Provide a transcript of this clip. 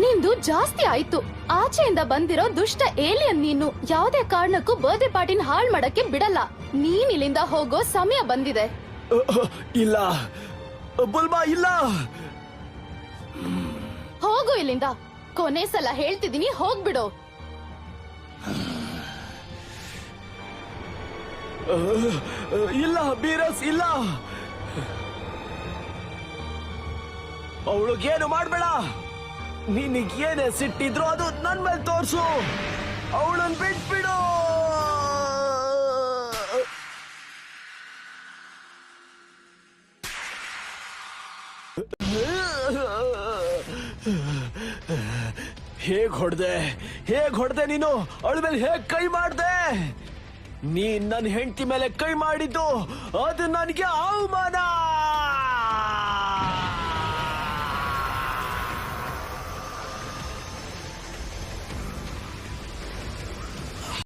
ನಿಂದು ಜಾಸ್ತಿ ಆಯ್ತು. ಆಚೆಯಿಂದ ಬಂದಿರೋ ದುಷ್ಟ ಏಲಿಯನ್ ನೀನು. ಯಾವುದೇ ಕಾರಣಕ್ಕೂ ಬರ್ತ್ಡೇ ಪಾರ್ಟಿನ ಹಾಳ್ ಮಾಡಕ್ಕೆ ಬಿಡಲ್ಲ. ನೀನ್ ಇಲ್ಲಿಂದ ಹೋಗೋ ಸಮಯ ಬಂದಿದೆ. ಇಲ್ಲ ಬುಲ್ಬಾ, ಇಲ್ಲ. ಹೋಗು ಇಲ್ಲಿಂದ. ಕೊನೆ ಸಲ ಹೇಳ್ತಿದೀನಿ, ಹೋಗ್ಬಿಡು. ಇಲ್ಲ ಬೀರಸ್, ಇಲ್ಲ. ಅವಳಿಗೇನು ಮಾಡ್ಬೇಡ. ನಿನಗೇನೇ ಸಿಟ್ಟಿದ್ರು ಅದು ನನ್ ಮೇಲೆ ತೋರ್ಸು. ಅವಳನ್ ಬಿಟ್ಬಿಡು. ಹೇಗ್ ಹೊಡ್ದೆ ನೀನು? ಅವಳ ಮೇಲೆ ಹೇಗ್ ಕೈ ಮಾಡ್ದೆ? ನೀನ್ ನನ್ನ ಹೆಂಡತಿ ಮೇಲೆ ಕೈ ಮಾಡಿದ್ದು ಅದು ನನಗೆ ಅವಮಾನ.